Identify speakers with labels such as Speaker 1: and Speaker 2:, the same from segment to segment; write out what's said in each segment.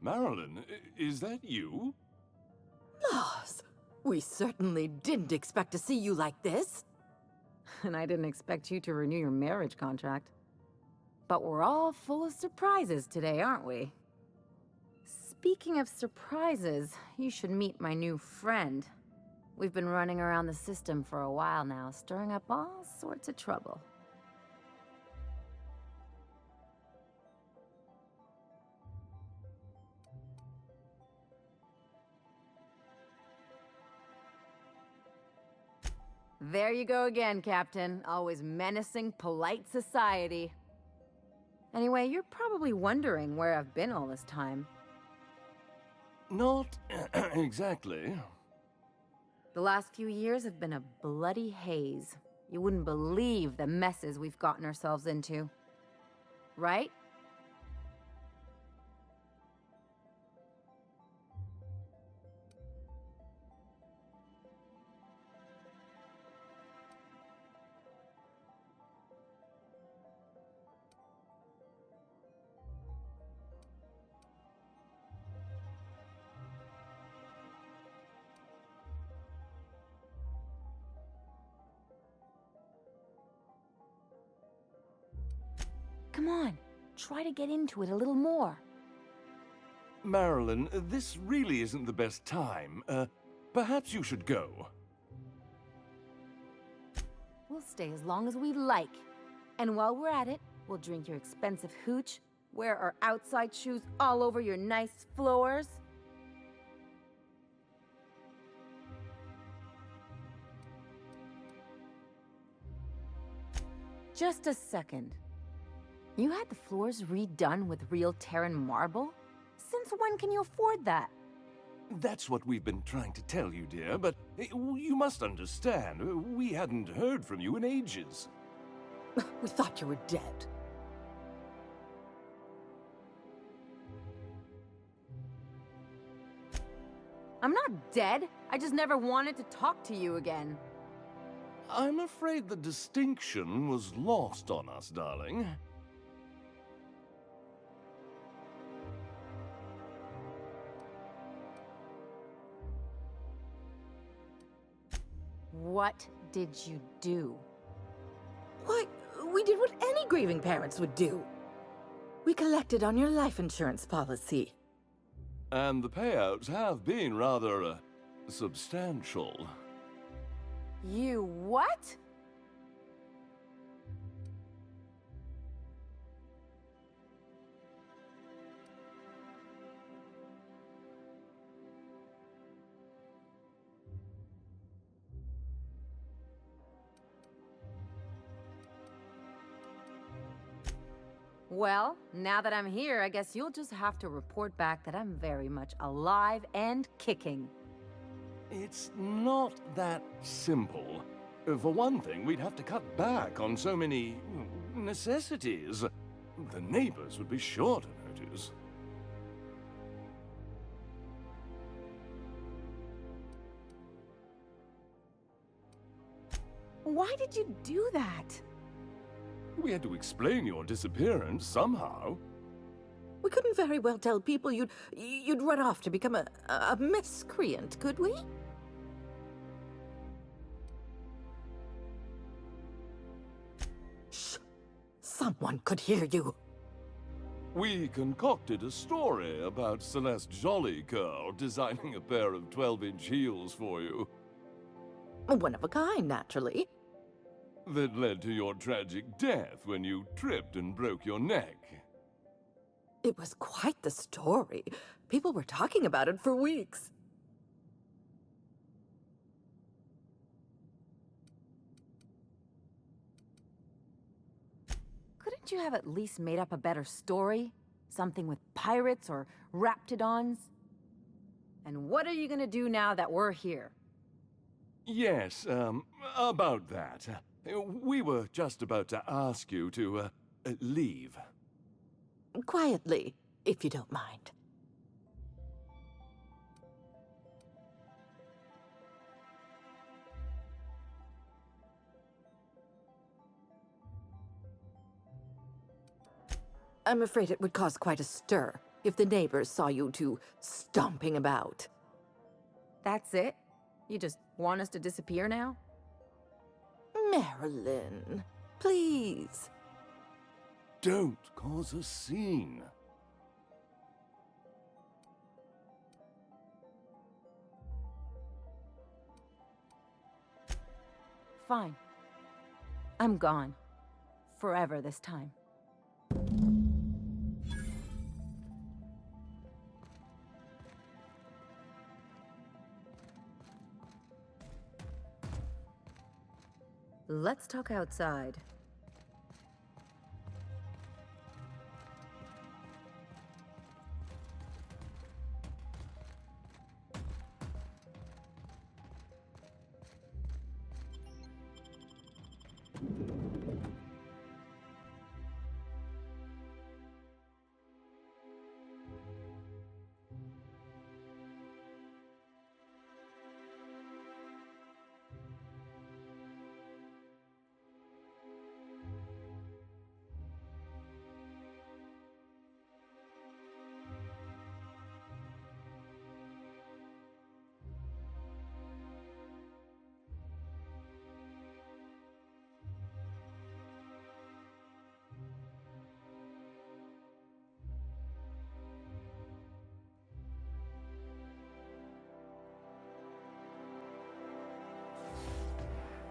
Speaker 1: Marilyn, is that you?
Speaker 2: Laws, we certainly didn't expect to see you like this.
Speaker 3: And I didn't expect you to renew your marriage contract. But we're all full of surprises today, aren't we? Speaking of surprises, you should meet my new friend. We've been running around the system for a while now, stirring up all sorts of trouble. There you go again, Captain. Always menacing polite society. Anyway, you're probably wondering where I've been all this time.
Speaker 1: Not exactly.
Speaker 3: The last few years have been a bloody haze. You wouldn't believe the messes we've gotten ourselves into. Right? Come on, try to get into it a little more.
Speaker 1: Marilyn, this really isn't the best time. Perhaps you should go.
Speaker 3: We'll stay as long as we like. And while we're at it, we'll drink your expensive hooch, wear our outside shoes all over your nice floors. Just a second. You had the floors redone with real Terran marble? Since when can you afford that?
Speaker 1: That's what we've been trying to tell you, dear, but you must understand, we hadn't heard from you in ages.
Speaker 2: We thought you were dead.
Speaker 3: I'm not dead. I just never wanted to talk to you again.
Speaker 1: I'm afraid the distinction was lost on us, darling.
Speaker 3: What did you do?
Speaker 2: Why, we did what any grieving parents would do. We collected on your life insurance policy.
Speaker 1: And the payouts have been rather, substantial.
Speaker 3: You what? Well, now that I'm here, I guess you'll just have to report back that I'm very much alive and kicking.
Speaker 1: It's not that simple. For one thing, we'd have to cut back on so many necessities. The neighbors would be sure to notice.
Speaker 3: Why did you do that?
Speaker 1: We had to explain your disappearance somehow.
Speaker 2: We couldn't very well tell people you'd run off to become a miscreant, could we? Shh! Someone could hear you.
Speaker 1: We concocted a story about Celeste Jollycurl designing a pair of 12-inch heels for you.
Speaker 2: One of a kind, naturally.
Speaker 1: That led to your tragic death when you tripped and broke your neck.
Speaker 2: It was quite the story. People were talking about it for weeks.
Speaker 3: Couldn't you have at least made up a better story? Something with pirates or raptidons? And what are you gonna do now that we're here?
Speaker 1: Yes, about that. We were just about to ask you to, leave.
Speaker 2: Quietly, if you don't mind. I'm afraid it would cause quite a stir. if the neighbors saw you two stomping about.
Speaker 3: That's it? You just want us to disappear now?
Speaker 2: Marilyn, please.
Speaker 1: Don't cause a scene.
Speaker 3: Fine. I'm gone. Forever this time. Let's talk outside.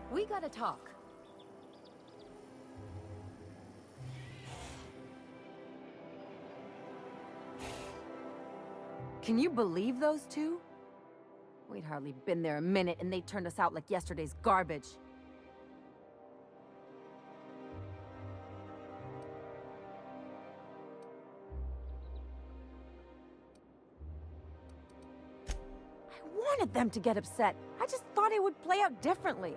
Speaker 3: We gotta talk. Can you believe those two? We'd hardly been there a minute and they turned us out like yesterday's garbage. I wanted them to get upset. I just thought it would play out differently.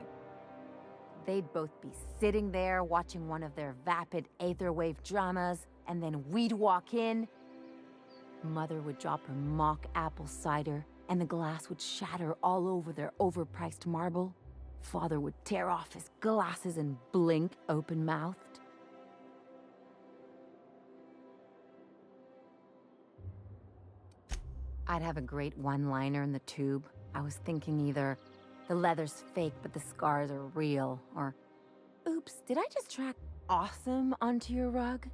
Speaker 3: They'd both be sitting there watching one of their vapid aetherwave dramas, and then we'd walk in. Mother would drop her mock apple cider, and the glass would shatter all over their overpriced marble. Father would tear off his glasses and blink open-mouthed. I'd have a great one-liner in the tube. I was thinking either, the leather's fake but the scars are real, or, oops, did I just track awesome onto your rug?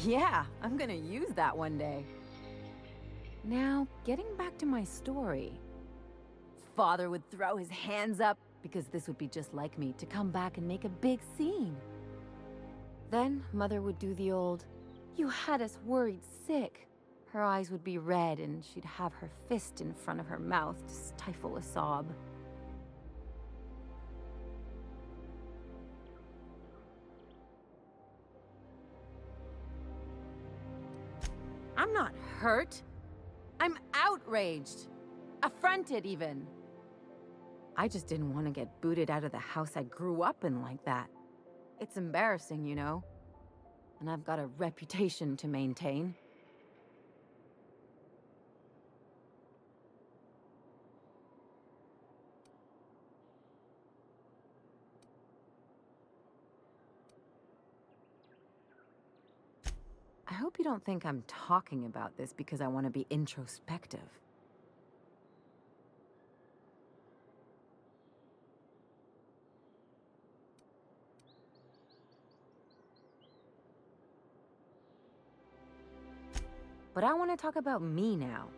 Speaker 3: Yeah, I'm gonna use that one day. Now, getting back to my story. Father would throw his hands up, because this would be just like me, to come back and make a big scene. Then Mother would do the old, "You had us worried sick." Her eyes would be red and she'd have her fist in front of her mouth to stifle a sob. I'm not hurt. I'm outraged. Affronted, even. I just didn't want to get booted out of the house I grew up in like that. It's embarrassing, you know? And I've got a reputation to maintain. I hope you don't think I'm talking about this because I want to be introspective. But I want to talk about me now.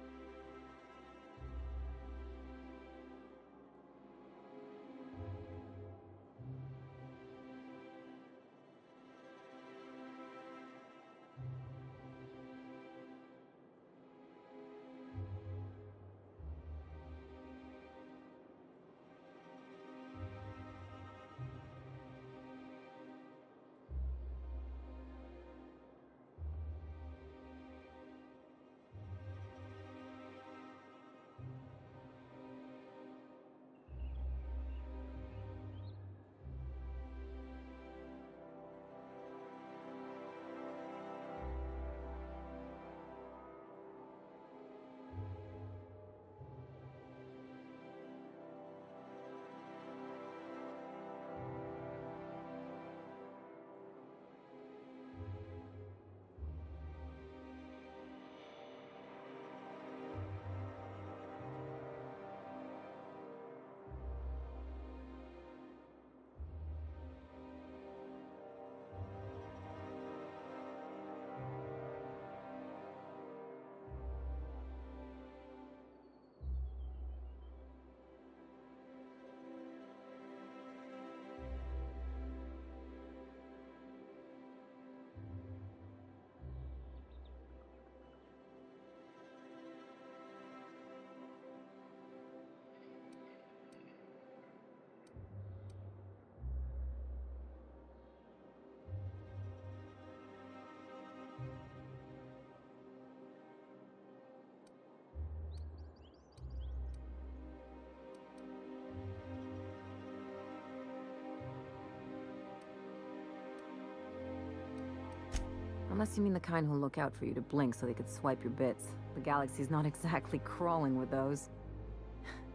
Speaker 3: Unless you mean the kind who'll look out for you to blink so they could swipe your bits. The galaxy's not exactly crawling with those.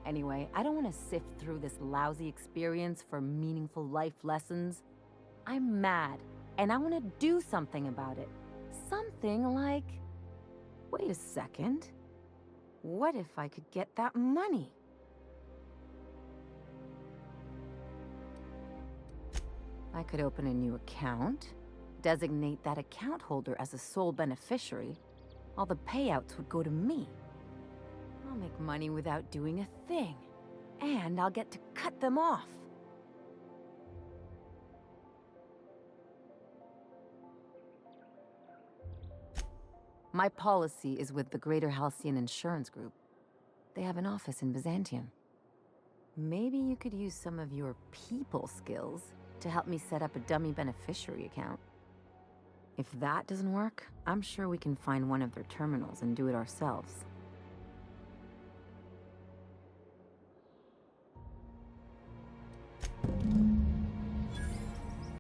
Speaker 3: Anyway, I don't want to sift through this lousy experience for meaningful life lessons. I'm mad, and I want to do something about it. Something like... Wait a second. What if I could get that money? I could open a new account, designate that account holder as a sole beneficiary. All the payouts would go to me. I'll make money without doing a thing. And I'll get to cut them off. My policy is with the Greater Halcyon Insurance Group. They have an office in Byzantium. Maybe you could use some of your people skills to help me set up a dummy beneficiary account. If that doesn't work, I'm sure we can find one of their terminals and do it ourselves.